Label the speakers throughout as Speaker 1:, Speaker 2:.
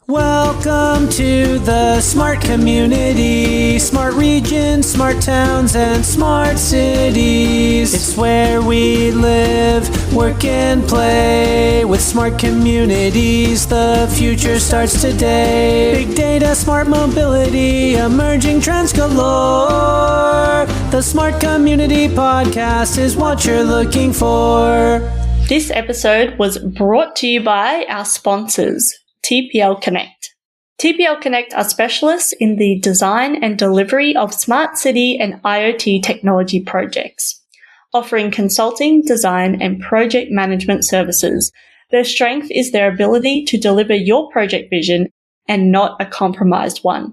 Speaker 1: Welcome to the smart community, smart regions, smart towns, and smart cities. It's where we live, work, and play. With smart communities, the future starts today. Big data, smart mobility, emerging trends galore. The Smart Community Podcast is what you're looking for.
Speaker 2: This episode was brought to you by our sponsors, TPL Connect. TPL Connect are specialists in the design and delivery of smart city and IoT technology projects, offering consulting, design, and project management services. Their strength is their ability to deliver your project vision and not a compromised one.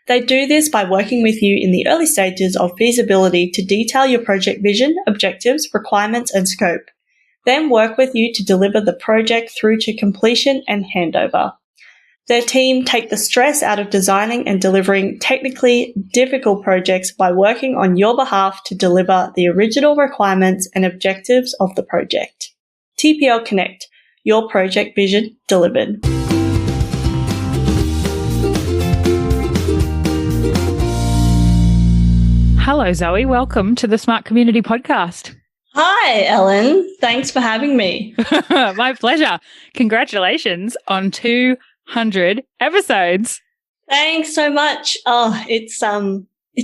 Speaker 2: They do this by working with you in the early stages of feasibility to detail your project vision, objectives, requirements, and scope. Then work with you to deliver the project through to completion and handover. Their team take the stress out of designing and delivering technically difficult projects by working on your behalf to deliver the original requirements and objectives of the project. TPL Connect, your project vision delivered.
Speaker 3: Hello, Zoe. Welcome to the Smart Community Podcast.
Speaker 2: Hi, Ellen. Thanks for having me.
Speaker 3: My pleasure. Congratulations on 200 episodes.
Speaker 2: Thanks so much. Oh, it's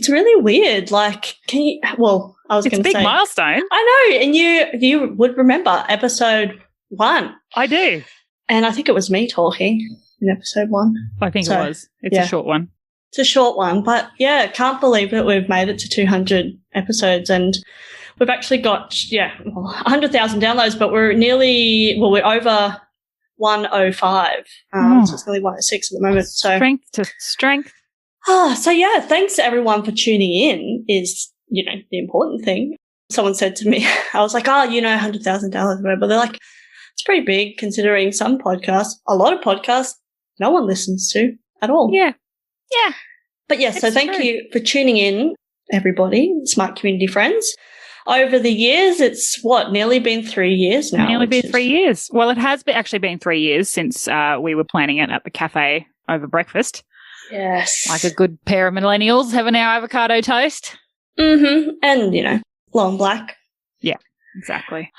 Speaker 2: really weird. Like, I was going to say.
Speaker 3: It's a big milestone.
Speaker 2: I know. And you would remember episode 1.
Speaker 3: I do.
Speaker 2: And I think it was me talking in episode 1.
Speaker 3: I think it was. It's a short one.
Speaker 2: It's a short one. But yeah, can't believe that we've made it to 200 episodes. And we've actually got, 100,000 downloads, but we're over 105. So it's nearly 106 at the moment. So
Speaker 3: strength to strength.
Speaker 2: So yeah, thanks to everyone for tuning in is, the important thing. Someone said to me, I was like, 100,000 downloads, whatever. They're like, it's pretty big considering some podcasts, a lot of podcasts, no one listens to at all.
Speaker 3: Yeah. Yeah.
Speaker 2: But yes, so thank you for tuning in, everybody, smart community friends. Over the years, it's nearly been 3 years now.
Speaker 3: Nearly been 3 years. Well, it has actually been 3 years since we were planning it at the cafe over breakfast.
Speaker 2: Yes.
Speaker 3: Like a good pair of millennials having our avocado toast.
Speaker 2: Mm-hmm. And, long black.
Speaker 3: Yeah, exactly.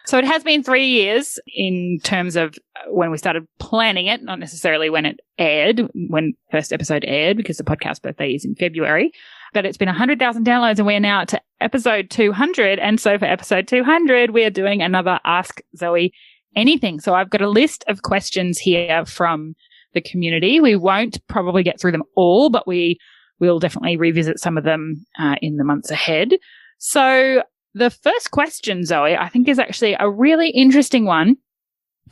Speaker 3: So it has been 3 years in terms of when we started planning it, not necessarily when it aired, when first episode aired, because the podcast birthday is in February. But it's been 100,000 downloads and we're now to episode 200. And so for episode 200, we are doing another Ask Zoe Anything. So I've got a list of questions here from the community. We won't probably get through them all, but we will definitely revisit some of them in the months ahead. So the first question, Zoe, I think is actually a really interesting one.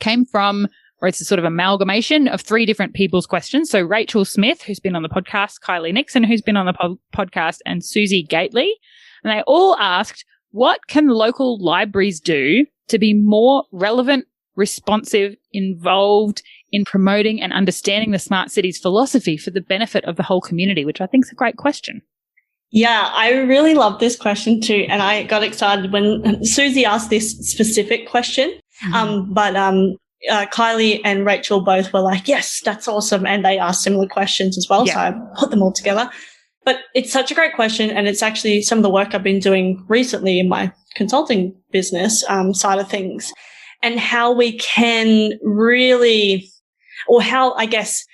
Speaker 3: Came from, or it's a sort of amalgamation of 3 different people's questions. So Rachel Smith, who's been on the podcast, Kylie Nixon, who's been on the podcast, and Susie Gately. And they all asked, what can local libraries do to be more relevant, responsive, involved in promoting and understanding the smart cities philosophy for the benefit of the whole community, which I think is a great question.
Speaker 2: Yeah, I really love this question too. And I got excited when Susie asked this specific question. But Kylie and Rachel both were like, yes, that's awesome. And they asked similar questions as well. Yeah. So I put them all together. But it's such a great question. And it's actually some of the work I've been doing recently in my consulting business side of things, and how we can really, or how I guess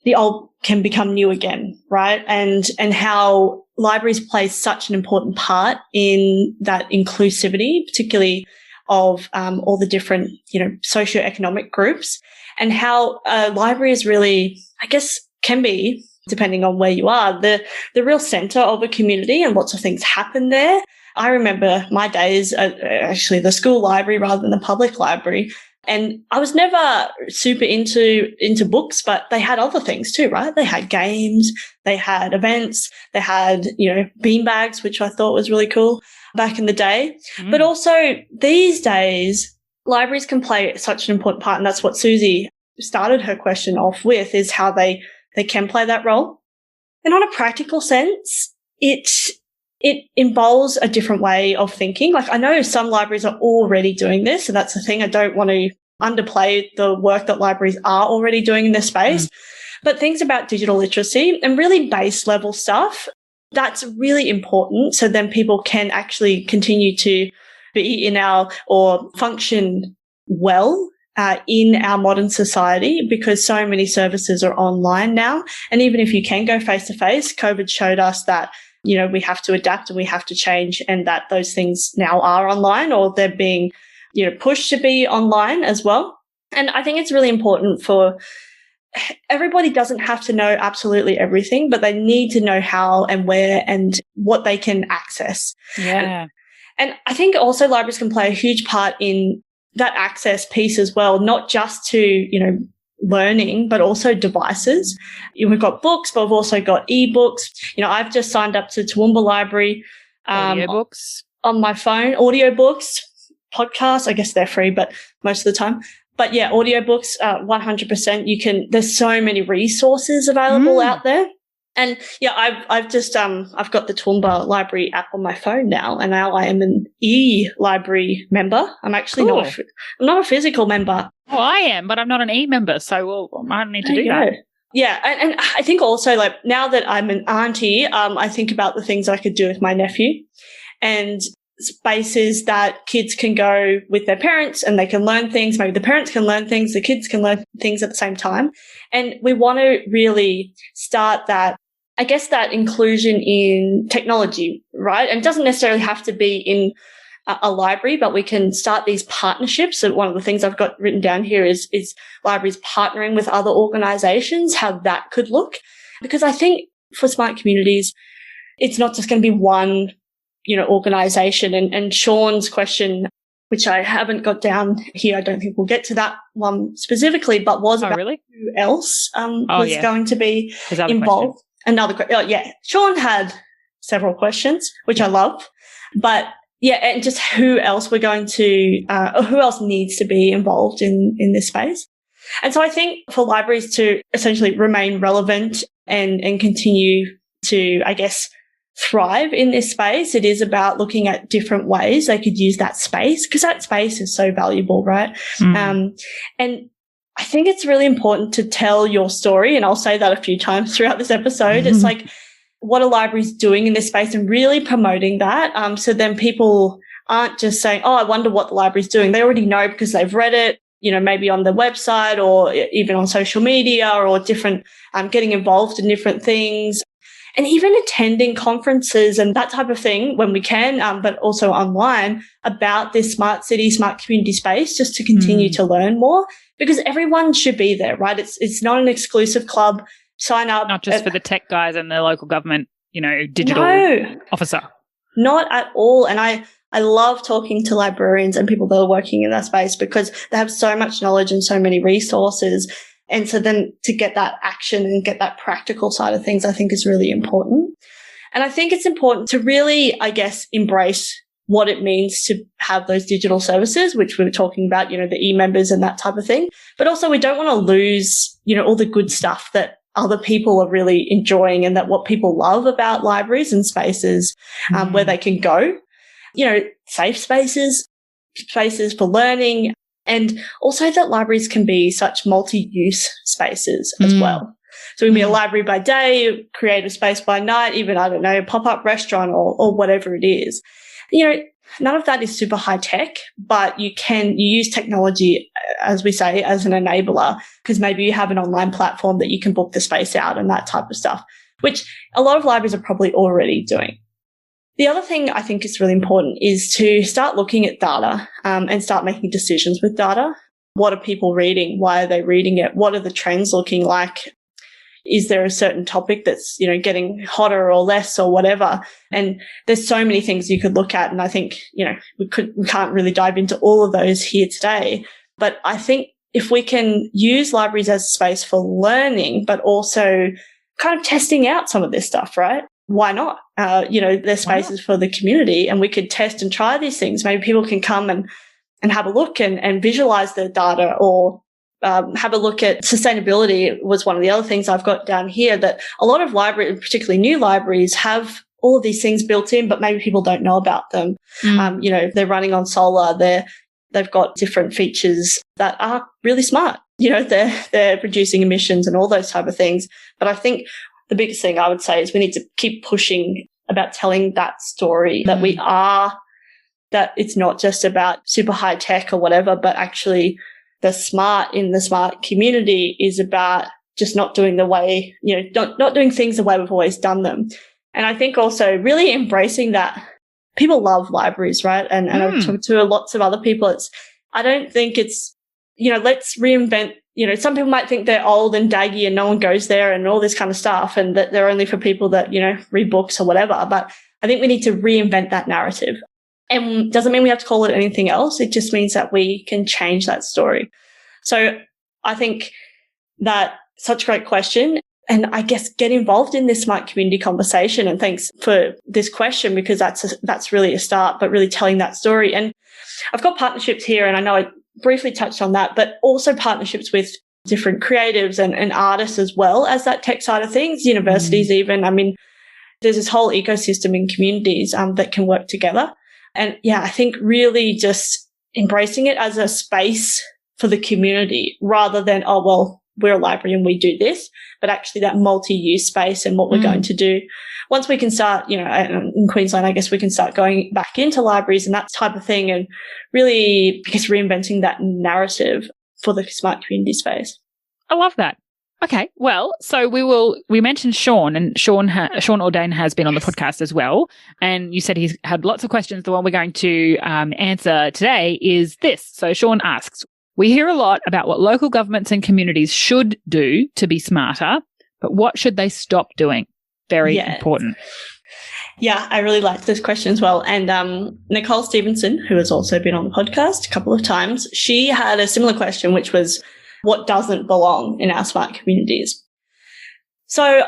Speaker 2: the old can become new again, right? And how libraries play such an important part in that inclusivity, particularly of all the different, socioeconomic groups, and how a library is really, I guess, can be, depending on where you are, the real center of a community, and lots of things happen there. I remember my days at actually the school library rather than the public library. And I was never super into books, but they had other things too, right? They had games, they had events, they had, beanbags, which I thought was really cool back in the day. But also these days, libraries can play such an important part. And that's what Susie started her question off with, is how they can play that role. And on a practical sense, it involves a different way of thinking. Like, I know some libraries are already doing this, and that's the thing. I don't want to underplay the work that libraries are already doing in this space. But things about digital literacy and really base level stuff, that's really important. So then people can actually continue to be or function well in our modern society, because so many services are online now. And even if you can go face to face, COVID showed us that, we have to adapt and we have to change, and that those things now are online, or they're being, pushed to be online as well. And I think it's really important for everybody doesn't have to know absolutely everything, but they need to know how and where and what they can access.
Speaker 3: Yeah.
Speaker 2: And I think also libraries can play a huge part in that access piece as well, not just to, learning, but also devices. We've got books, but we've also got ebooks. I've just signed up to Toowoomba Library.
Speaker 3: Audiobooks.
Speaker 2: On my phone, audiobooks, podcasts, I guess they're free, but most of the time. But yeah, audiobooks, 100%. There's so many resources available out there. And yeah, I've got the Toowoomba Library app on my phone now, and now I am an e-library member. I'm actually I'm not a physical member.
Speaker 3: Oh, I am, but I'm not an e-member, so I don't need to do that.
Speaker 2: Yeah, and I think also, like, now that I'm an auntie, I think about the things I could do with my nephew, and spaces that kids can go with their parents and they can learn things. Maybe the parents can learn things, the kids can learn things at the same time. And we want to really start that, I guess, that inclusion in technology, right? And it doesn't necessarily have to be in a library, but we can start these partnerships. So one of the things I've got written down here is libraries partnering with other organizations, how that could look. Because I think for smart communities, it's not just going to be one, organization. And Sean's question, which I haven't got down here, I don't think we'll get to that one specifically, but was about who else was going to be involved. Another question. Sean had several questions, which I love, but yeah, and just who else we're going to, or who else needs to be involved in this space. And so I think for libraries to essentially remain relevant and continue to, I guess, thrive in this space, it is about looking at different ways they could use that space, because that space is so valuable, right? And I think it's really important to tell your story, and I'll say that a few times throughout this episode. It's like, what are libraries doing in this space, and really promoting that. So then people aren't just saying, oh, I wonder what the library's doing. They already know because they've read it, maybe on the website or even on social media or different, getting involved in different things. And even attending conferences and that type of thing when we can, but also online, about this smart city, smart community space, just to continue to learn more, because everyone should be there, right? It's not an exclusive club. Sign up.
Speaker 3: Not just for the tech guys and the local government, digital officer.
Speaker 2: Not at all. And I love talking to librarians and people that are working in that space, because they have so much knowledge and so many resources. And so then to get that action and get that practical side of things, I think is really important. And I think it's important to really, I guess, embrace what it means to have those digital services, which we were talking about, the e-members and that type of thing. But also we don't want to lose, all the good stuff that other people are really enjoying, and that what people love about libraries and spaces where they can go, safe spaces for learning. And also that libraries can be such multi-use spaces as well. So we can be a library by day, creative space by night, even, I don't know, a pop-up restaurant or whatever it is. None of that is super high tech, but you use technology, as we say, as an enabler, because maybe you have an online platform that you can book the space out and that type of stuff, which a lot of libraries are probably already doing. The other thing I think is really important is to start looking at data and start making decisions with data. What are people reading? Why are they reading it? What are the trends looking like? Is there a certain topic that's, getting hotter or less or whatever? And there's so many things you could look at. And I think, we can't really dive into all of those here today. But I think if we can use libraries as a space for learning, but also kind of testing out some of this stuff, right? Why not? There's spaces for the community, and we could test and try these things. Maybe people can come and have a look and visualize their data, or have a look at sustainability was one of the other things I've got down here, that a lot of libraries, particularly new libraries, have all of these things built in, but maybe people don't know about them. They're running on solar, they're they've got different features that are really smart. You know, they're reducing emissions and all those type of things. But I think the biggest thing I would say is we need to keep pushing about telling that story, that we are, that it's not just about super high tech or whatever, but actually the smart in the smart community is about just not doing the way, you know, not doing things the way we've always done them. And I think also really embracing that people love libraries, right? And I've talked to lots of other people. I don't think it's, you know, let's reinvent, you know, some people might think they're old and daggy and no one goes there and all this kind of stuff, and that they're only for people that, you know, read books or whatever. But I think we need to reinvent that narrative. And doesn't mean we have to call it anything else. It just means that we can change that story. So I think that such a great question. And I guess get involved in this smart community conversation. And thanks for this question, because that's really a start, but really telling that story. And I've got partnerships here, and I know I briefly touched on that, but also partnerships with different creatives and artists as well as that tech side of things, universities even. I mean, there's this whole ecosystem in communities that can work together. And yeah, I think really just embracing it as a space for the community rather than, oh, well, we're a library and we do this, but actually that multi-use space and what we're going to do. Once we can start, you know, in Queensland, I guess we can start going back into libraries and that type of thing, and really, I guess, reinventing that narrative for the smart community space.
Speaker 3: I love that. Okay, well, so we mentioned Sean, and Sean Ordain has been on the podcast as well, and you said he's had lots of questions. The one we're going to answer today is this. So Sean asks, we hear a lot about what local governments and communities should do to be smarter, but what should they stop doing? Very important.
Speaker 2: Yeah, I really liked this question as well. And Nicole Stevenson, who has also been on the podcast a couple of times, she had a similar question, which was, what doesn't belong in our smart communities? So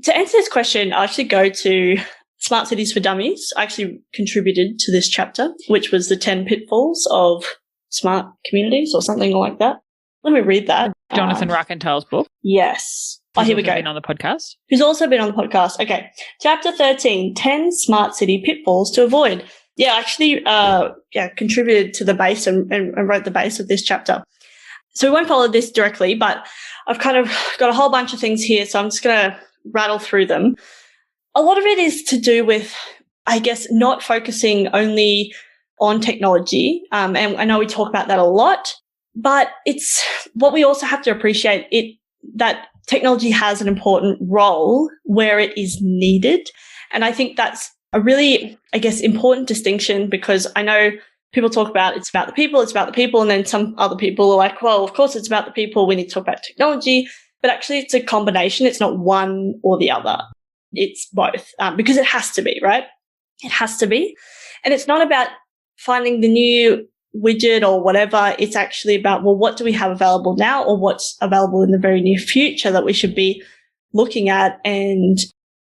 Speaker 2: to answer this question, I actually go to Smart Cities for Dummies. I actually contributed to this chapter, which was the 10 pitfalls of smart communities or something like that. Let me read that.
Speaker 3: Jonathan Rackenthal's book.
Speaker 2: Yes. Oh, here we go.
Speaker 3: Been on the podcast.
Speaker 2: Who's also been on the podcast. Okay. Chapter 13, 10 smart city pitfalls to avoid. Yeah, I actually contributed to the base and wrote the base of this chapter. So we won't follow this directly, but I've kind of got a whole bunch of things here, so I'm just going to rattle through them. A lot of it is to do with, I guess, not focusing only on technology. And I know we talk about that a lot, but it's what we also have to appreciate that technology has an important role where it is needed. And I think that's a really, I guess, important distinction, because I know people talk about it's about the people, and then some other people are like, well, of course it's about the people, we need to talk about technology, but actually it's a combination. It's not one or the other. It's both, because it has to be, right? It has to be. And it's not about finding the new widget or whatever. It's actually about, well, what do we have available now, or what's available in the very near future that we should be looking at and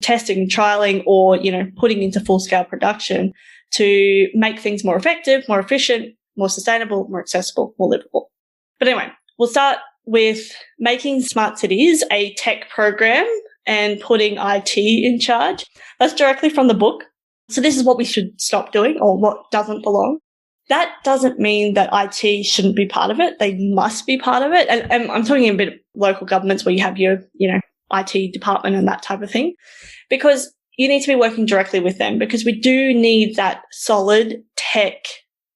Speaker 2: testing and trialing, or, you know, putting into full scale production to make things more effective, more efficient, more sustainable, more accessible, more livable. But anyway, we'll start with making smart cities a tech program and putting IT in charge. That's directly from the book. So this is what we should stop doing, or what doesn't belong. That doesn't mean that IT shouldn't be part of it. They must be part of it. And I'm talking a bit of local governments where you have your, you know, IT department and that type of thing, because you need to be working directly with them, because we do need that solid tech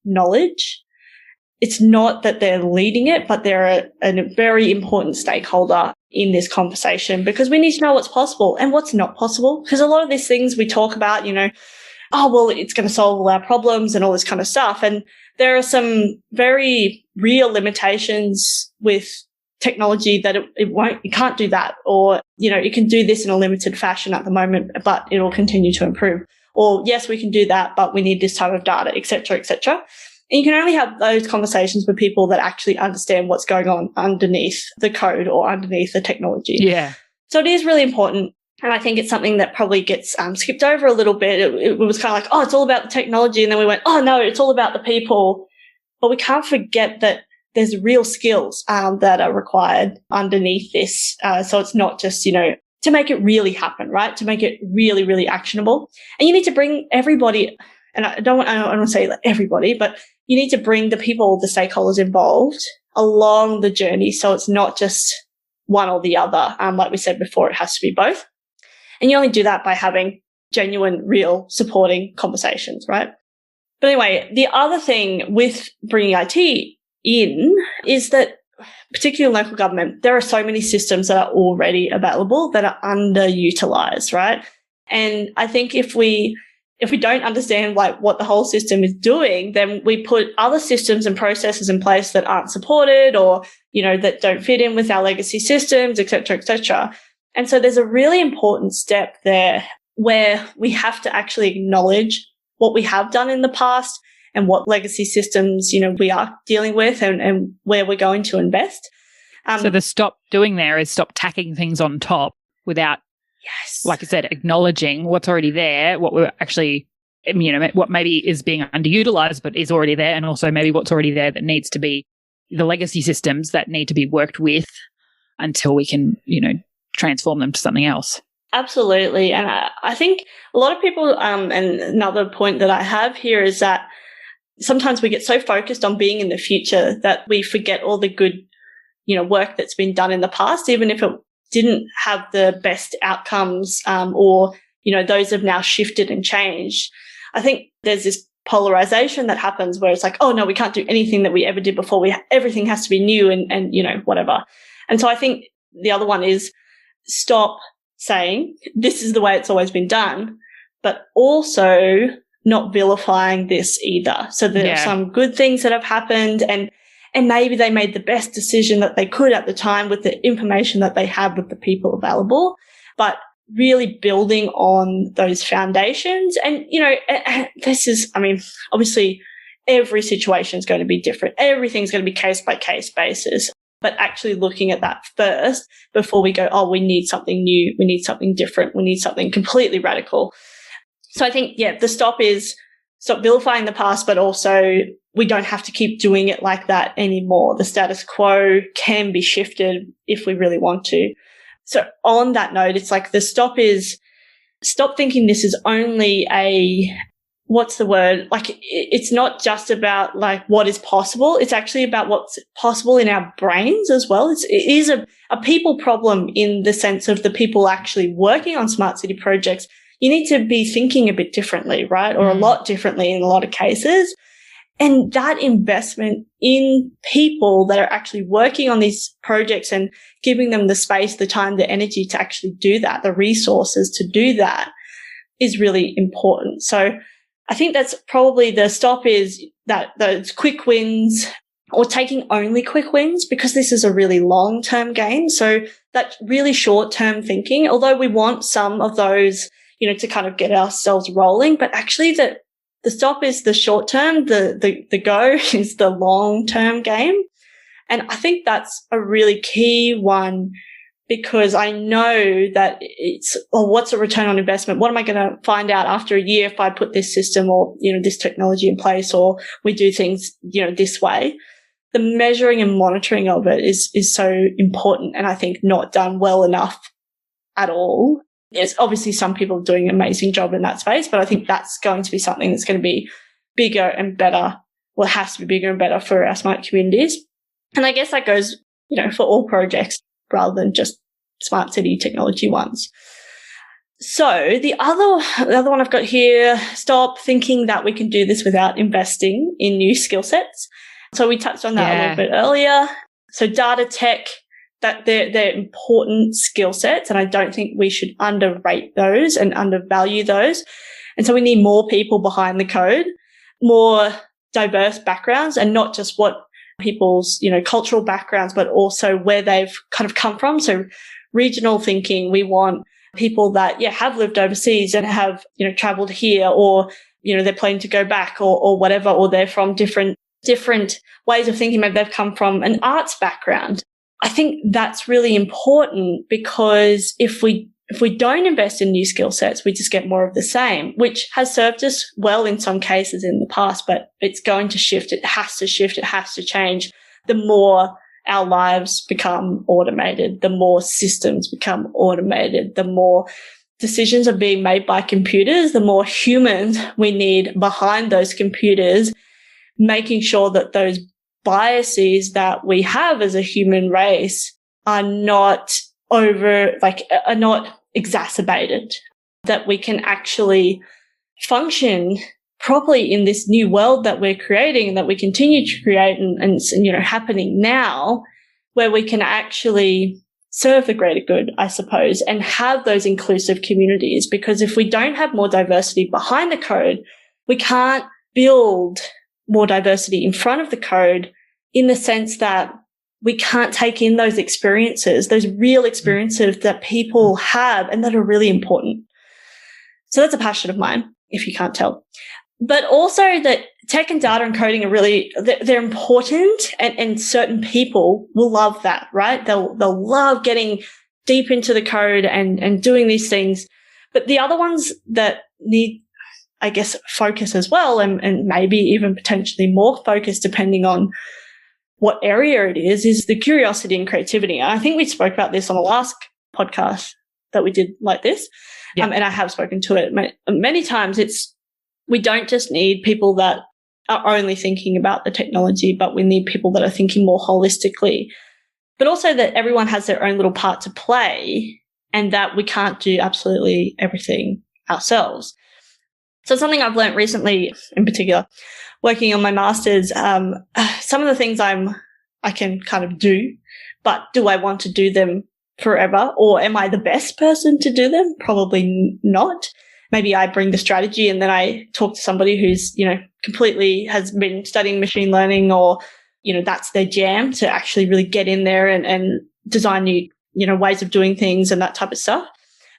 Speaker 2: knowledge. It's not that they're leading it, but they're a very important stakeholder in this conversation, because we need to know what's possible and what's not possible. Because a lot of these things we talk about, you know, oh, well, it's going to solve all our problems and all this kind of stuff. And there are some very real limitations with technology that it can't do that, or, you know, it can do this in a limited fashion at the moment, but it will continue to improve. Or yes, we can do that, but we need this type of data, et cetera, et cetera. And you can only have those conversations with people that actually understand what's going on underneath the code or underneath the technology.
Speaker 3: Yeah.
Speaker 2: So it is really important. And I think it's something that probably gets skipped over a little bit. It was kind of like, oh, it's all about the technology. And then we went, oh, no, it's all about the people. But we can't forget that there's real skills that are required underneath this. So it's not just, you know, to make it really happen, right? To make it really, really actionable. And you need to bring everybody and I don't want to say like everybody, but you need to bring the people, the stakeholders involved along the journey. So it's not just one or the other. Like we said before, it has to be both. And you only do that by having genuine, real, supporting conversations, right? But anyway, the other thing with bringing IT in is that, particularly in local government, there are so many systems that are already available that are underutilized, right? And I think if we don't understand like what the whole system is doing, then we put other systems and processes in place that aren't supported or, that don't fit in with our legacy systems, et cetera, et cetera. And so there's a really important step there where we have to actually acknowledge what we have done in the past and what legacy systems, we are dealing with and where we're going to invest.
Speaker 3: So the stop doing there is stop tacking things on top without,
Speaker 2: yes,
Speaker 3: like I said, acknowledging what's already there, what we're actually, what maybe is being underutilized but is already there, and also maybe what's already there that needs to be the legacy systems that need to be worked with until we can, transform them to something else.
Speaker 2: Absolutely. And I think a lot of people, and another point that I have here is that sometimes we get so focused on being in the future that we forget all the good, work that's been done in the past, even if it didn't have the best outcomes, or, those have now shifted and changed. I think there's this polarization that happens where it's like, oh no, we can't do anything that we ever did before. Everything has to be new and, whatever. And so I think the other one is stop saying this is the way it's always been done, but also not vilifying this either. So there are some good things that have happened and maybe they made the best decision that they could at the time with the information that they have with the people available, but really building on those foundations. And, obviously every situation is going to be different. Everything's going to be case by case basis. But actually looking at that first before we go, oh, we need something new, we need something different, we need something completely radical. So I think, the stop is stop vilifying the past, but also we don't have to keep doing it like that anymore. The status quo can be shifted if we really want to. So on that note, it's like the stop is stop thinking this is only what's the word? Like, it's not just about like what is possible. It's actually about what's possible in our brains as well. It is a people problem in the sense of the people actually working on smart city projects. You need to be thinking a bit differently, right? Or a lot differently in a lot of cases. And that investment in people that are actually working on these projects and giving them the space, the time, the energy to actually do that, the resources to do that is really important. So I think that's probably the stop is that those quick wins or taking only quick wins, because this is a really long-term game. So that really short-term thinking, although we want some of those, to kind of get ourselves rolling, but actually the stop is the short-term, the go is the long-term game. And I think that's a really key one, because I know that it's, what's a return on investment? What am I going to find out after a year if I put this system or, this technology in place, or we do things, this way? The measuring and monitoring of it is so important, and I think not done well enough at all. There's obviously some people doing an amazing job in that space, but I think that's going to be something that's going to be bigger and better. Well, it has to be bigger and better for our smart communities. And I guess that goes, for all projects rather than just smart city technology ones. So the other one I've got here, stop thinking that we can do this without investing in new skill sets. So we touched on that a little bit earlier. So data tech, that they're important skill sets, and I don't think we should underrate those and undervalue those. And so we need more people behind the code, more diverse backgrounds, and not just what people's, cultural backgrounds, but also where they've kind of come from. So regional thinking, we want people that, have lived overseas and have, traveled here, or, they're planning to go back or whatever, or they're from different ways of thinking. Maybe they've come from an arts background. I think that's really important, because if we don't invest in new skill sets, we just get more of the same, which has served us well in some cases in the past, but it's going to shift. It has to shift. It has to change. The more our lives become automated, the more systems become automated, the more decisions are being made by computers, the more humans we need behind those computers, making sure that those biases that we have as a human race are not are not exacerbated, that we can actually function properly in this new world that we're creating and that we continue to create and happening now, where we can actually serve the greater good, I suppose, and have those inclusive communities. Because if we don't have more diversity behind the code, we can't build more diversity in front of the code, in the sense that we can't take in those experiences, those real experiences that people have and that are really important. So that's a passion of mine, if you can't tell. But also that tech and data and coding are really, they're important, and certain people will love that, right? They'll love getting deep into the code and doing these things. But the other ones that need, I guess, focus as well, and maybe even potentially more focus depending on what area it is the curiosity and creativity. And I think we spoke about this on the last podcast that we did like this. Yeah. And I have spoken to it many times. We don't just need people that are only thinking about the technology, but we need people that are thinking more holistically, but also that everyone has their own little part to play and that we can't do absolutely everything ourselves. So something I've learned recently, in particular, working on my master's, some of the things I can kind of do, but do I want to do them forever, or am I the best person to do them? Probably not. Maybe I bring the strategy and then I talk to somebody who's, completely has been studying machine learning, or, that's their jam, to actually really get in there and design new, ways of doing things and that type of stuff.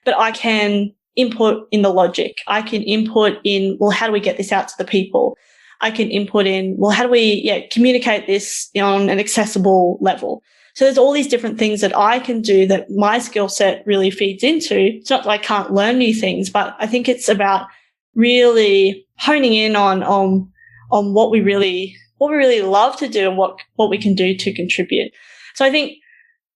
Speaker 2: But I can input in the logic. I can input in, well, how do we get this out to the people? I can input in, well, how do we communicate this on an accessible level? So there's all these different things that I can do that my skill set really feeds into. It's not that I can't learn new things, but I think it's about really honing in on what we really love to do and what we can do to contribute. So I think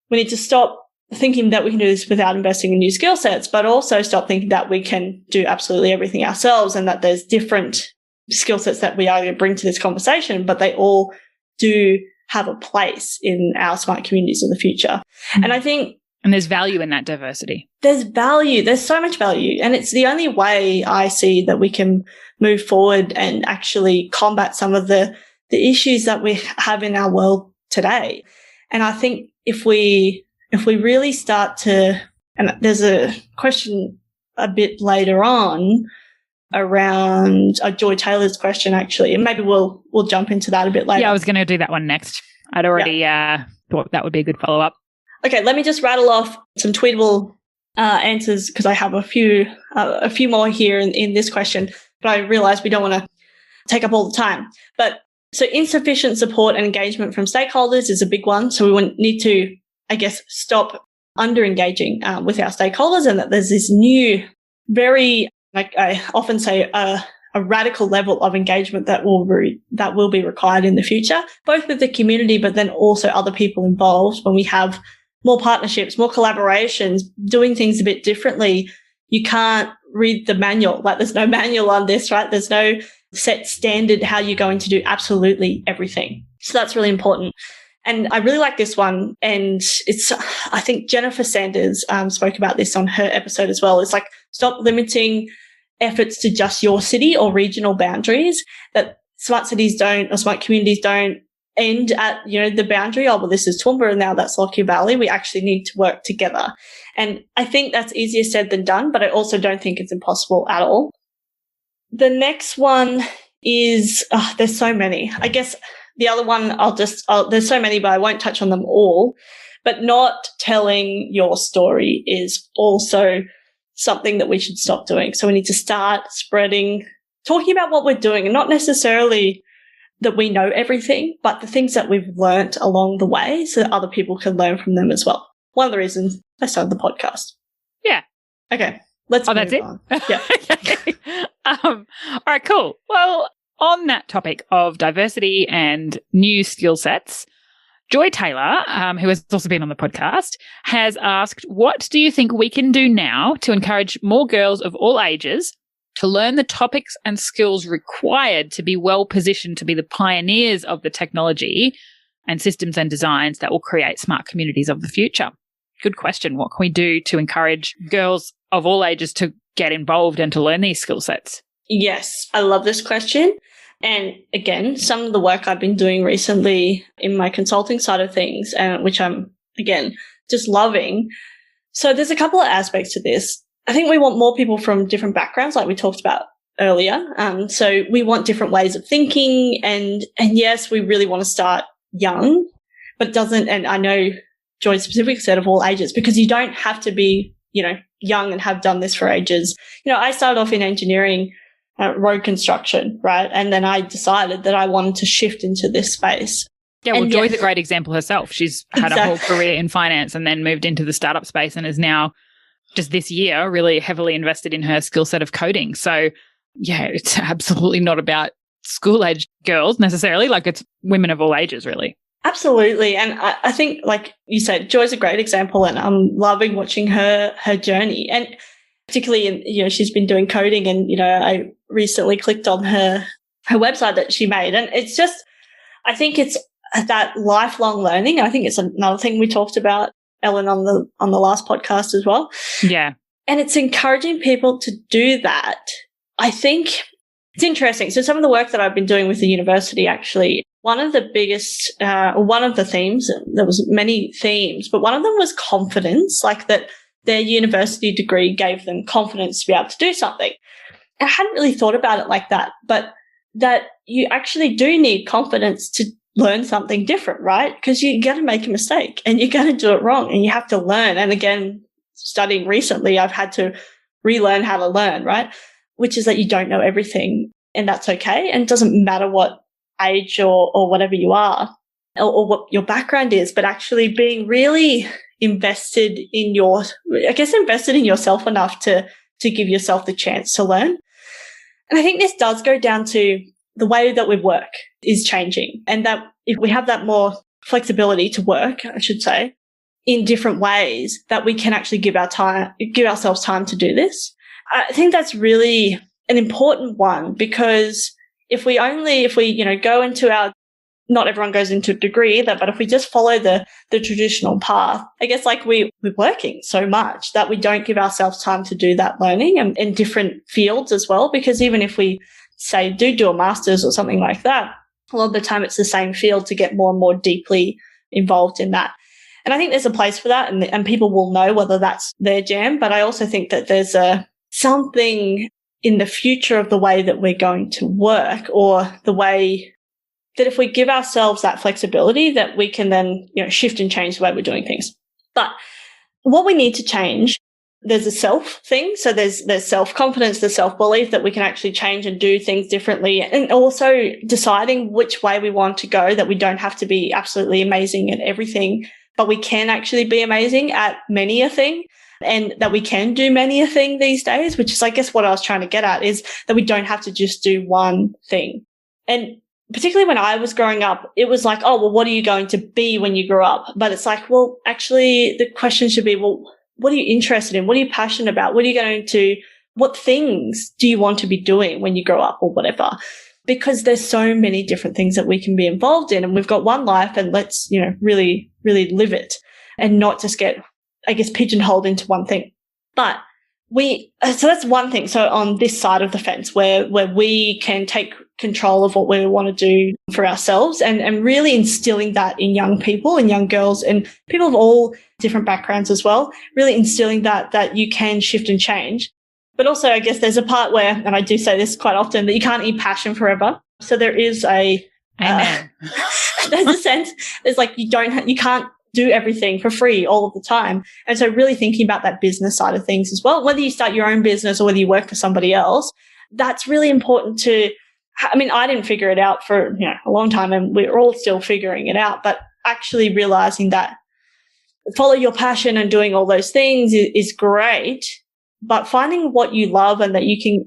Speaker 2: we need to stop thinking that we can do this without investing in new skill sets, but also stop thinking that we can do absolutely everything ourselves and that there's different skill sets that we are going to bring to this conversation, but they all do have a place in our smart communities of the future. And I think...
Speaker 3: And there's value in that diversity.
Speaker 2: There's value. There's so much value. And it's the only way I see that we can move forward and actually combat some of the issues that we have in our world today. And I think if we really start to... And there's a question a bit later on around Joy Taylor's question, actually, and maybe we'll jump into that a bit later.
Speaker 3: Yeah, I was going to do that one next. I'd already thought that would be a good follow-up.
Speaker 2: Okay, let me just rattle off some tweetable answers, because I have a few more here in this question, but I realize we don't want to take up all the time. But so insufficient support and engagement from stakeholders is a big one. So we need to, I guess, stop under-engaging with our stakeholders, and that there's this new, very... like I often say, a radical level of engagement that will be required in the future, both with the community, but then also other people involved. When we have more partnerships, more collaborations, doing things a bit differently, you can't read the manual. Like, there's no manual on this, right? There's no set standard how you're going to do absolutely everything. So that's really important. And I really like this one. And I think Jennifer Sanders spoke about this on her episode as well. It's like, stop limiting efforts to just your city or regional boundaries, that smart cities don't, or smart communities don't end at, the boundary. Oh, well, this is Toowoomba and now that's Lockyer Valley. We actually need to work together. And I think that's easier said than done, but I also don't think it's impossible at all. The next one is, there's so many. I guess the other one, there's so many, but I won't touch on them all. But not telling your story is also something that we should stop doing. So we need to start talking about what we're doing, and not necessarily that we know everything, but the things that we've learnt along the way, so that other people can learn from them as well. One of the reasons I started the podcast.
Speaker 3: Yeah.
Speaker 2: Okay. Let's move
Speaker 3: that's
Speaker 2: on.
Speaker 3: It?
Speaker 2: Yeah.
Speaker 3: Okay. All right, cool. Well, on that topic of diversity and new skill sets, Joy Taylor, who has also been on the podcast, has asked, what do you think we can do now to encourage more girls of all ages to learn the topics and skills required to be well positioned to be the pioneers of the technology and systems and designs that will create smart communities of the future? Good question. What can we do to encourage girls of all ages to get involved and to learn these skill sets?
Speaker 2: Yes, I love this question. And again, some of the work I've been doing recently in my consulting side of things, which I'm, again, just loving. So there's a couple of aspects to this. I think we want more people from different backgrounds, like we talked about earlier. So we want different ways of thinking. And yes, we really want to start young, but doesn't, and I know Joy specifically said of all ages, because you don't have to be, young and have done this for ages. I started off in engineering, road construction, right? And then I decided that I wanted to shift into this space.
Speaker 3: Yeah, well, Joy's a great example herself. She's had a whole career in finance and then moved into the startup space and is now, just this year, really heavily invested in her skill set of coding. So, yeah, it's absolutely not about school-age girls necessarily. Like, it's women of all ages, really.
Speaker 2: Absolutely. And I think, like you said, Joy's a great example, and I'm loving watching her journey. And particularly, she's been doing coding, and, I recently clicked on her website that she made. And it's just, I think it's that lifelong learning. I think it's another thing we talked about, Ellen, on the last podcast as well.
Speaker 3: Yeah.
Speaker 2: And it's encouraging people to do that. I think it's interesting. So some of the work that I've been doing with the university, actually, one of the biggest, one of the themes, there was many themes, but one of them was confidence, like that their university degree gave them confidence to be able to do something. I hadn't really thought about it like that, but that you actually do need confidence to learn something different, right? Because you're going to make a mistake and you're going to do it wrong and you have to learn. And again, studying recently, I've had to relearn how to learn, right? Which is that you don't know everything, and that's okay. And it doesn't matter what age or whatever you are or what your background is, but actually being really invested in yourself enough to give yourself the chance to learn. And I think this does go down to the way that we work is changing, and that if we have that more flexibility to work, I should say, in different ways, that we can actually give ourselves time to do this. I think that's really an important one, because if we go into not everyone goes into a degree either, but if we just follow the traditional path, I guess like we're working so much that we don't give ourselves time to do that learning and in different fields as well. Because even if we say do a master's or something like that, a lot of the time it's the same field to get more and more deeply involved in that. And I think there's a place for that, and people will know whether that's their jam. But I also think that there's something in the future of the way that we're going to work, or the way that if we give ourselves that flexibility, that we can then, shift and change the way we're doing things. But what we need to change, there's a self thing. So there's self-confidence, there's self-belief that we can actually change and do things differently, and also deciding which way we want to go, that we don't have to be absolutely amazing at everything, but we can actually be amazing at many a thing. And that we can do many a thing these days, which is, I guess, what I was trying to get at, is that we don't have to just do one thing. And particularly when I was growing up, it was like, oh, well, what are you going to be when you grow up? But it's like, well, actually, the question should be, well, what are you interested in? What are you passionate about? What things do you want to be doing when you grow up, or whatever? Because there's so many different things that we can be involved in, and we've got one life, and let's, really, really live it and not just get, I guess, pigeonholed into one thing. But so that's one thing. So on this side of the fence, where we can take control of what we want to do for ourselves, and really instilling that in young people and young girls and people of all different backgrounds as well, really instilling that you can shift and change. But also, I guess there's a part where, and I do say this quite often, that you can't eat passion forever. So there is there's a sense, there's like, you can't do everything for free all of the time. And so really thinking about that business side of things as well, whether you start your own business or whether you work for somebody else, that's really important I didn't figure it out for, a long time, and we're all still figuring it out, but actually realizing that follow your passion and doing all those things is great, but finding what you love and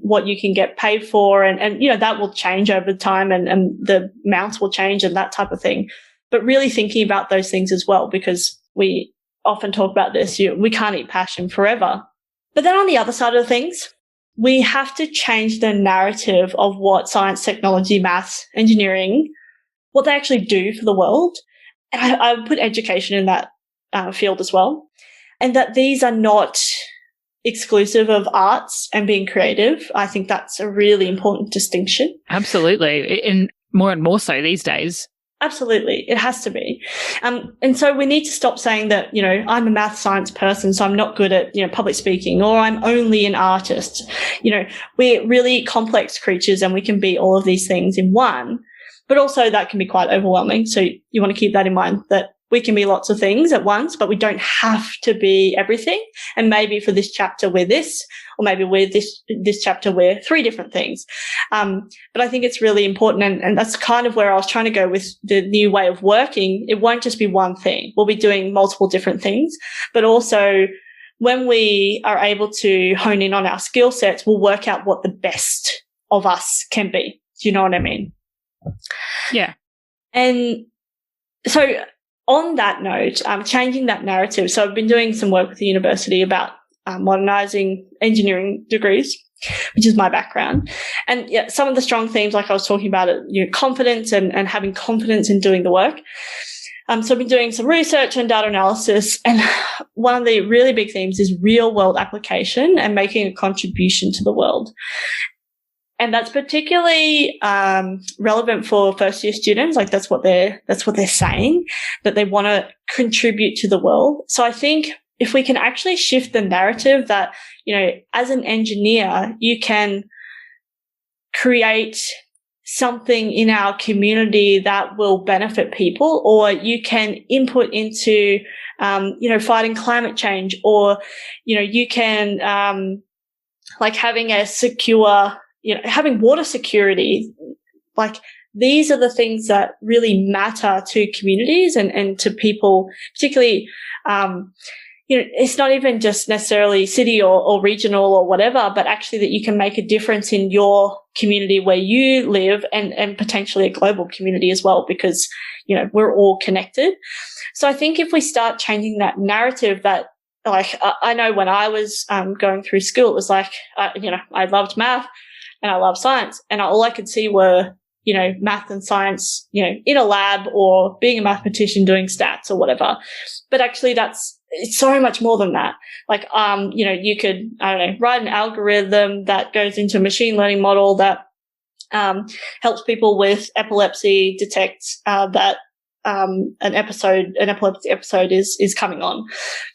Speaker 2: what you can get paid for, and that will change over time, and the amounts will change and that type of thing. but really thinking about those things as well, because we often talk about this, we can't eat passion forever. But then on the other side of things, we have to change the narrative of what science, technology, maths, engineering, what they actually do for the world. And I would put education in that field as well. And that these are not exclusive of arts and being creative. I think that's a really important distinction.
Speaker 3: Absolutely. And more so these days.
Speaker 2: Absolutely. It has to be. And so we need to stop saying that, I'm a math science person, so I'm not good at, public speaking, or I'm only an artist. We're really complex creatures and we can be all of these things in one, but also that can be quite overwhelming. So you want to keep that in mind, that we can be lots of things at once, but we don't have to be everything. And maybe for this chapter we're this, or maybe we're this chapter we're 3 different things. But I think it's really important, and that's kind of where I was trying to go with the new way of working. It won't just be one thing. We'll be doing multiple different things, but also when we are able to hone in on our skill sets, we'll work out what the best of us can be. Do you know what I mean?
Speaker 3: Yeah.
Speaker 2: And so on that note, changing that narrative. So I've been doing some work with the university about modernizing engineering degrees, which is my background. And yeah, some of the strong themes, like I was talking about, confidence and having confidence in doing the work. So I've been doing some research and data analysis, and one of the really big themes is real world application and making a contribution to the world. And that's particularly relevant for first year students. Like that's what they're saying, that they want to contribute to the world. So I think if we can actually shift the narrative that, as an engineer, you can create something in our community that will benefit people, or you can input into, fighting climate change, or, you can, like having a secure, having water security, like these are the things that really matter to communities and to people, particularly, it's not even just necessarily city or regional or whatever, but actually that you can make a difference in your community where you live and potentially a global community as well, because, we're all connected. So I think if we start changing that narrative that, like, I know when I was going through school, it was like, I loved math and I loved science, and all I could see were, math and science, in a lab or being a mathematician doing stats or whatever. But actually it's so much more than that. Like, you could, write an algorithm that goes into a machine learning model that helps people with epilepsy detect that an epilepsy episode is coming on.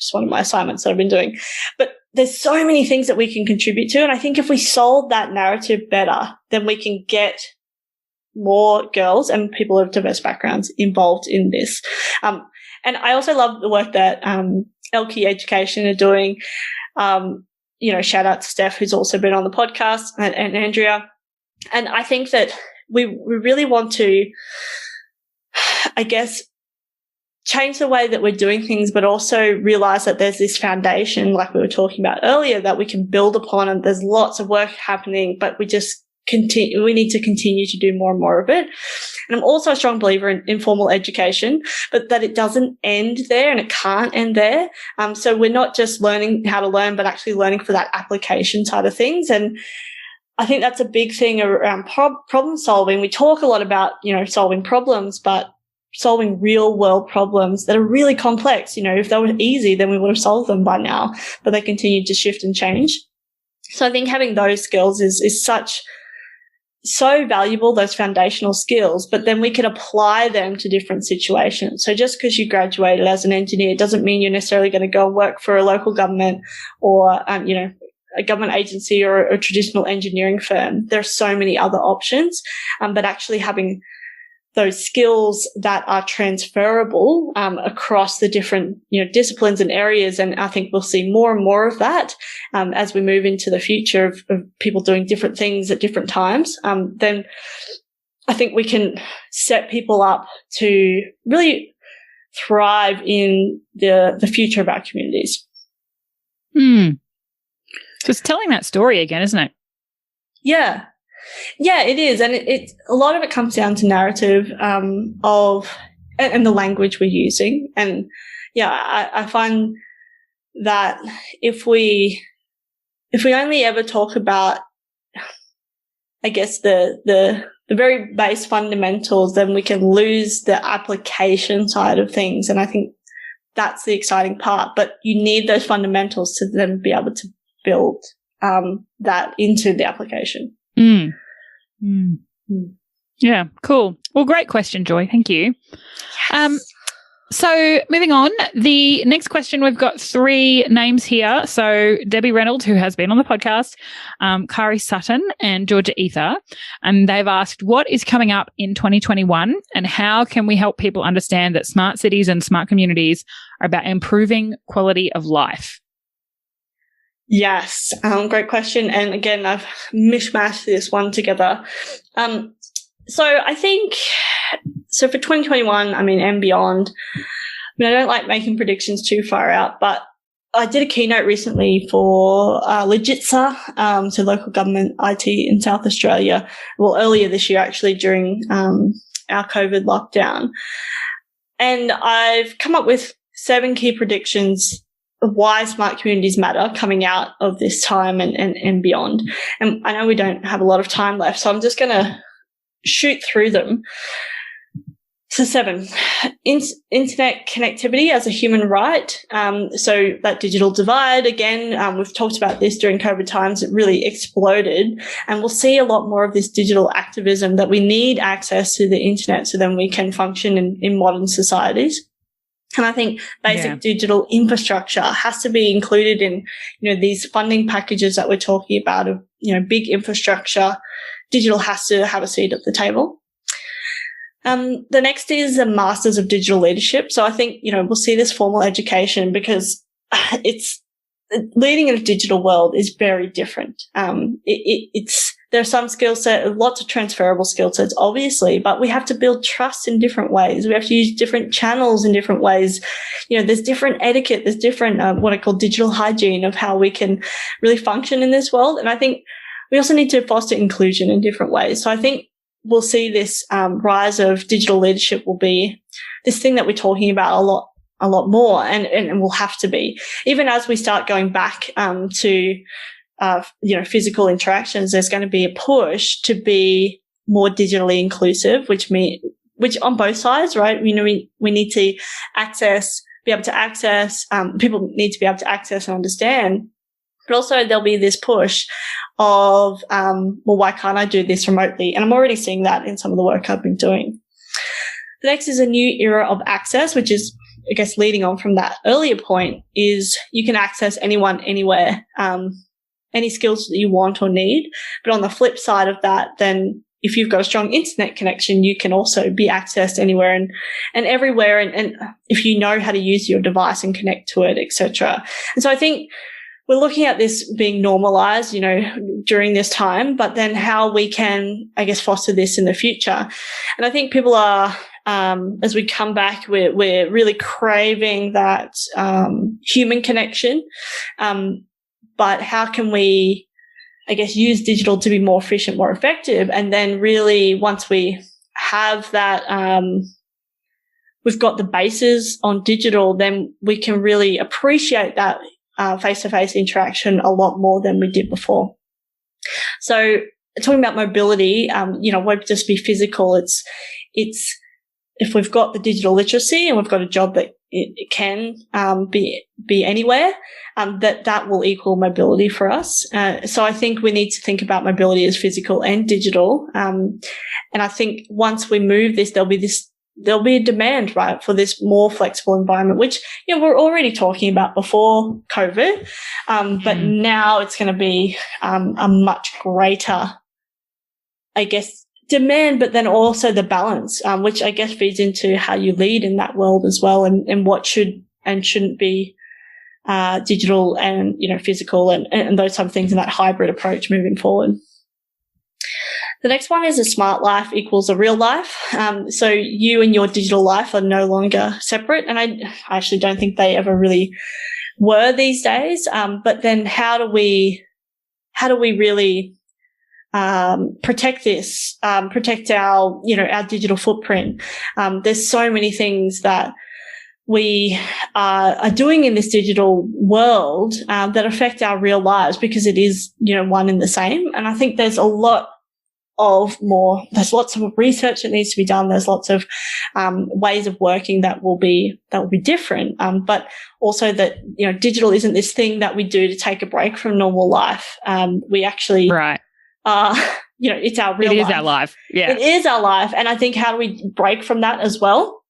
Speaker 2: Just one of my assignments that I've been doing. But there's so many things that we can contribute to. And I think if we sold that narrative better, then we can get more girls and people of diverse backgrounds involved in this. And I also love the work that Elke Education are doing. Shout out to Steph, who's also been on the podcast, and Andrea. And I think that we really want to, I guess, change the way that we're doing things, but also realize that there's this foundation, like we were talking about earlier, that we can build upon, and there's lots of work happening, but we need to continue to do more and more of it. And I'm also a strong believer in informal education, but that it doesn't end there, and it can't end there. So we're not just learning how to learn, but actually learning for that application side of things. And I think that's a big thing around problem solving. We talk a lot about, solving problems, but solving real world problems that are really complex. If they were easy, then we would have solved them by now, but they continue to shift and change. So I think having those skills is so valuable, those foundational skills, but then we can apply them to different situations. So just because you graduated as an engineer doesn't mean you're necessarily going to go and work for a local government or, a government agency or a traditional engineering firm. There are so many other options, but actually having those skills that are transferable across the different disciplines and areas. And I think we'll see more and more of that as we move into the future of people doing different things at different times. Then I think we can set people up to really thrive in the future of our communities.
Speaker 3: So it's telling that story again, isn't it? Yeah,
Speaker 2: it is. And it a lot of it comes down to narrative of, and the language we're using. And yeah, I find that if we only ever talk about, I guess, the very base fundamentals, then we can lose the application side of things. And I think that's the exciting part. But you need those fundamentals to then be able to build that into the application.
Speaker 3: Yeah, cool. Well, great question, Joy. Thank you.
Speaker 2: Yes.
Speaker 3: So moving on, the next question, we've got 3 names here. So Debbie Reynolds, who has been on the podcast, Kari Sutton and Zoe Eather. And they've asked, what is coming up in 2021 and how can we help people understand that smart cities and smart communities are about improving quality of life?
Speaker 2: Yes, great question. And again, I've mishmashed this one together. So I think, so for 2021, and beyond, I don't like making predictions too far out, but I did a keynote recently for Legitsa, so local government IT in South Australia, well, earlier this year actually during our COVID lockdown. And I've come up with 7 key predictions of why smart communities matter coming out of this time and beyond. And I know we don't have a lot of time left, so I'm just going to shoot through them. So 7, internet connectivity as a human right. So that digital divide, again, we've talked about this during COVID times. It really exploded, and we'll see a lot more of this digital activism that we need access to the internet so then we can function in modern societies. And I think basic digital infrastructure has to be included in, these funding packages that we're talking about of, big infrastructure. Digital has to have a seat at the table. The next is a Masters of Digital Leadership. So I think, we'll see this formal education because it's leading in a digital world is very different. There are some skill set, lots of transferable skill sets, obviously, but we have to build trust in different ways. We have to use different channels in different ways. There's different etiquette. There's different, what I call digital hygiene of how we can really function in this world. And I think we also need to foster inclusion in different ways. So I think we'll see this rise of digital leadership will be this thing that we're talking about a lot more, and will have to be. Even as we start going back to physical interactions, there's going to be a push to be more digitally inclusive, which on both sides, right? We need to be able to access, people need to be able to access and understand. But also there'll be this push of, why can't I do this remotely? And I'm already seeing that in some of the work I've been doing. The next is a new era of access, which is, I guess, leading on from that earlier point, is you can access anyone, anywhere, any skills that you want or need. But on the flip side of that, then if you've got a strong internet connection, you can also be accessed anywhere and everywhere. And if you know how to use your device and connect to it, etc. And so I think we're looking at this being normalized, during this time, but then how we can, I guess, foster this in the future. And I think people are, as we come back, we're really craving that, human connection. But how can we, I guess, use digital to be more efficient, more effective? And then really once we have that, we've got the bases on digital, then we can really appreciate that face-to-face interaction a lot more than we did before. So talking about mobility, won't just be physical. It's if we've got the digital literacy and we've got a job that it can be anywhere, that will equal mobility for us. So I think we need to think about mobility as physical and digital. And I think once we move this, there'll be a demand, right, for this more flexible environment, which, we're already talking about before COVID. But now it's going to be a much greater, I guess, demand, but then also the balance, which I guess feeds into how you lead in that world as well, and what should and shouldn't be digital and, physical and those type of things in that hybrid approach moving forward. The next one is a smart life equals a real life. So you and your digital life are no longer separate. And I actually don't think they ever really were these days. But then how do we really, protect this, protect our, our digital footprint. There's so many things that we are doing in this digital world that affect our real lives because it is, one and the same. And I think there's lots of research that needs to be done. There's lots of ways of working that will be different. But also that, digital isn't this thing that we do to take a break from normal life. We actually,
Speaker 3: right.
Speaker 2: It's our real life.
Speaker 3: It is our life. Yeah.
Speaker 2: It is our life. And I think how do we break from that as well?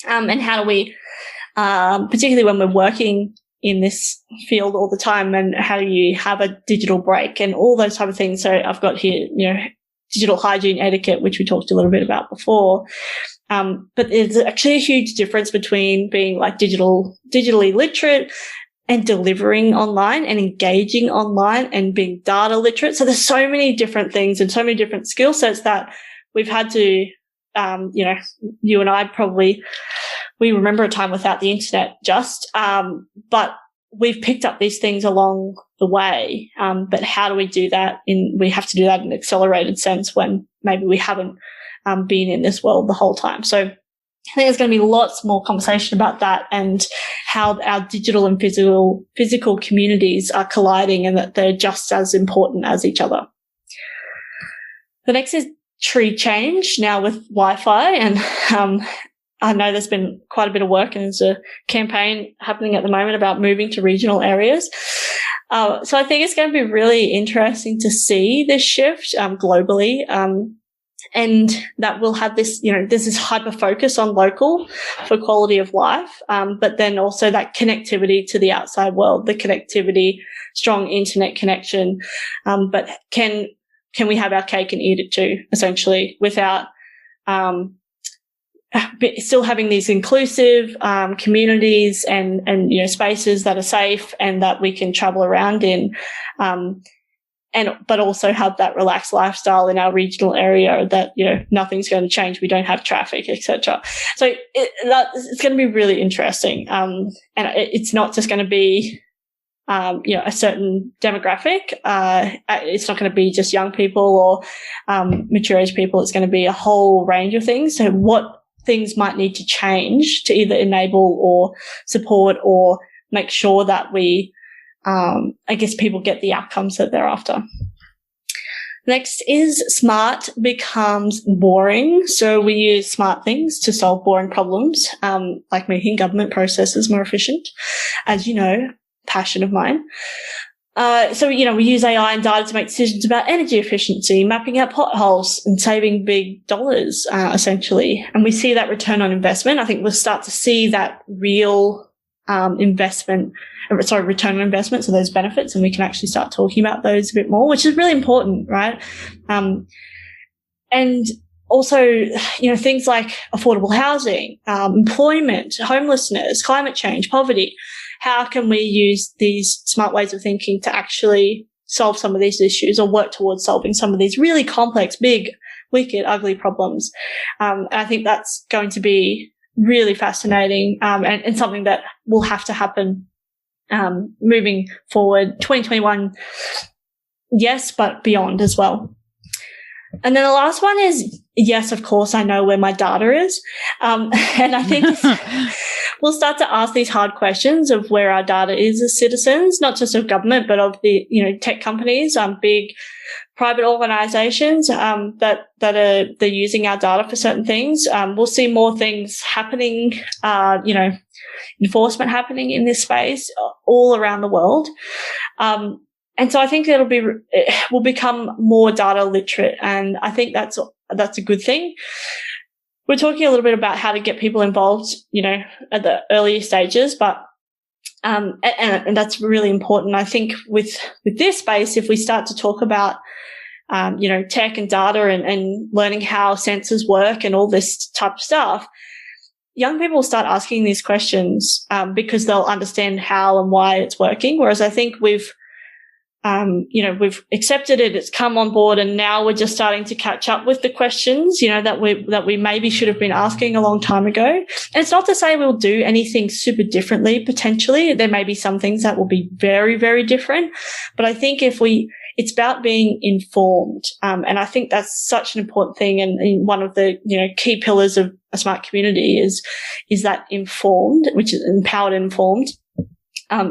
Speaker 2: And how do we, particularly when we're working in this field all the time, and how do you have a digital break and all those type of things? So I've got here, digital hygiene etiquette, which we talked a little bit about before. But there's actually a huge difference between being like digitally literate and delivering online and engaging online and being data literate. So there's so many different things and so many different skill sets that we've had to, you and I probably, we remember a time without the internet but we've picked up these things along the way. But how do we do that we have to do that in an accelerated sense when maybe we haven't been in this world the whole time. So I think there's going to be lots more conversation about that and how our digital and physical communities are colliding and that they're just as important as each other. The next is tree change now with Wi-Fi. And I know there's been quite a bit of work and there's a campaign happening at the moment about moving to regional areas. So I think it's going to be really interesting to see this shift globally. And that will have this, there's this hyper focus on local for quality of life. But then also that connectivity to the outside world, the connectivity, strong internet connection. But can we have our cake and eat it too, essentially, without, still having these inclusive, communities and, spaces that are safe and that we can travel around in. But also have that relaxed lifestyle in our regional area that, nothing's going to change. We don't have traffic, etc. So it's going to be really interesting. And it's not just going to be, a certain demographic. It's not going to be just young people or, mature age people. It's going to be a whole range of things. So what things might need to change to either enable or support or make sure that we, people get the outcomes that they're after. Next is smart becomes boring. So we use smart things to solve boring problems, like making government processes more efficient. As you know, passion of mine. So we use AI and data to make decisions about energy efficiency, mapping out potholes and saving big dollars, essentially. And we see that return on investment. I think we'll start to see that real return on investment, so those benefits, and we can actually start talking about those a bit more, which is really important, right? And also, things like affordable housing, employment, homelessness, climate change, poverty. How can we use these smart ways of thinking to actually solve some of these issues or work towards solving some of these really complex, big, wicked, ugly problems? And I think that's going to be really fascinating, and something that will have to happen, moving forward. 2021, yes, but beyond as well. And then the last one is, yes, of course, I know where my data is. And I think we'll start to ask these hard questions of where our data is as citizens, not just of government, but of the, tech companies, big private organizations, that they're using our data for certain things. We'll see more things happening, enforcement happening in this space all around the world. And so I think we'll become more data literate. And I think that's a good thing. We're talking a little bit about how to get people involved, at the earlier stages, but, and that's really important. I think with this space, if we start to talk about, tech and data and learning how sensors work and all this type of stuff, young people will start asking these questions, because they'll understand how and why it's working. Whereas I think we've accepted it, it's come on board, and now we're just starting to catch up with the questions, that we maybe should have been asking a long time ago. And it's not to say we'll do anything super differently, potentially. There may be some things that will be very, very different. But I think if we it's about being informed. And I think that's such an important thing. And one of the, key pillars of a smart community is that informed, which is empowered and informed,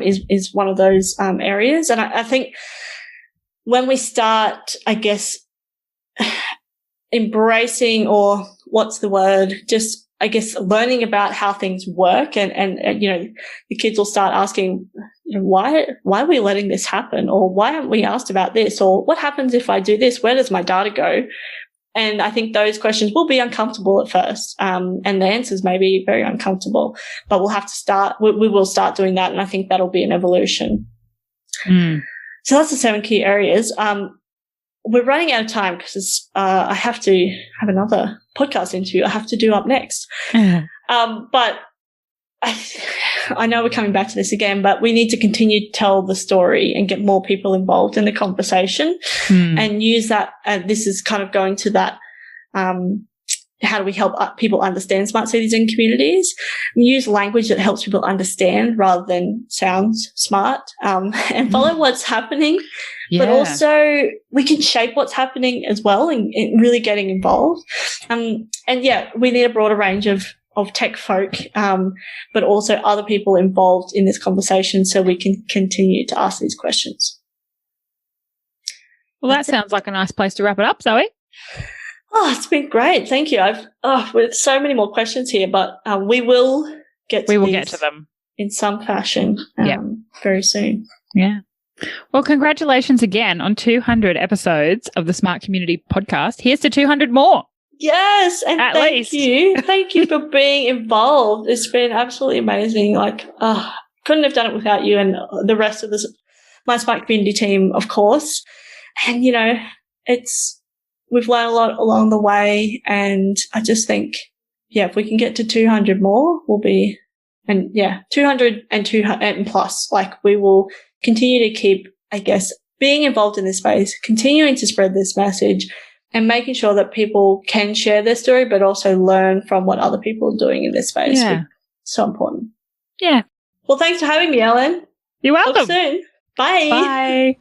Speaker 2: is one of those, areas. And I think when we start, I guess, embracing, or what's the word, just, I guess, learning about how things work, and the kids will start asking, why are we letting this happen? Or why haven't we asked about this? Or what happens if I do this? Where does my data go? And I think those questions will be uncomfortable at first. And the answers may be very uncomfortable, but we'll have to start, we will start doing that. And I think that'll be an evolution. So that's the 7 key areas. We're running out of time because I have to have another podcast interview I have to do up next. But I know we're coming back to this again, but we need to continue to tell the story and get more people involved in the conversation and use that. This is kind of going to that, how do we help people understand smart cities and communities? And use language that helps people understand rather than sounds smart, and follow what's happening. Yeah. But also we can shape what's happening as well, and really getting involved. And we need a broader range of tech folk, but also other people involved in this conversation so we can continue to ask these questions.
Speaker 3: Well, that sounds like a nice place to wrap it up, Zoe.
Speaker 2: Oh, it's been great. Thank you. With so many more questions here, but we will get to them in some fashion very soon.
Speaker 3: Yeah. Well, congratulations again on 200 episodes of the Smart Community Podcast. Here's to 200 more.
Speaker 2: Yes, and thank you. Thank you for being involved. It's been absolutely amazing. Couldn't have done it without you and the rest of my Smart Community team, of course. And, we've learned a lot along the way, and I just think, if we can get to 200 more, 200 and plus, we will continue to keep, I guess, being involved in this space, continuing to spread this message, and making sure that people can share their story, but also learn from what other people are doing in this space. Yeah. So important.
Speaker 3: Yeah.
Speaker 2: Well, thanks for having me, Ellen.
Speaker 3: You're welcome.
Speaker 2: Talk soon. Bye.
Speaker 3: Bye.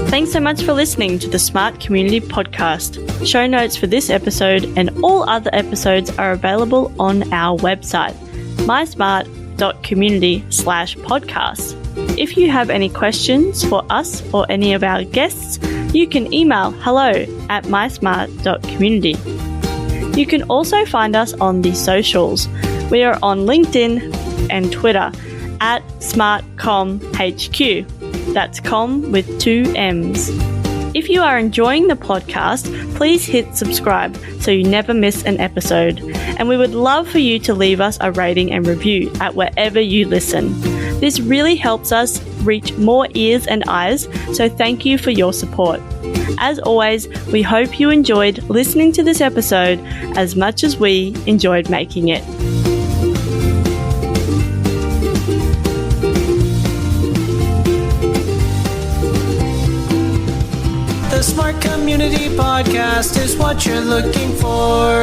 Speaker 2: Thanks so much for listening to the Smart Community Podcast. Show notes for this episode and all other episodes are available on our website, mysmart.community/podcast. If you have any questions for us or any of our guests, you can email hello@mysmart.community. You can also find us on the socials. We are on LinkedIn and Twitter @SmartComHQ. That's com with 2 M's. If you are enjoying the podcast, please hit subscribe so you never miss an episode. And we would love for you to leave us a rating and review at wherever you listen. This really helps us reach more ears and eyes, so thank you for your support. As always, we hope you enjoyed listening to this episode as much as we enjoyed making it.
Speaker 1: The Smart Community Podcast is what you're looking for.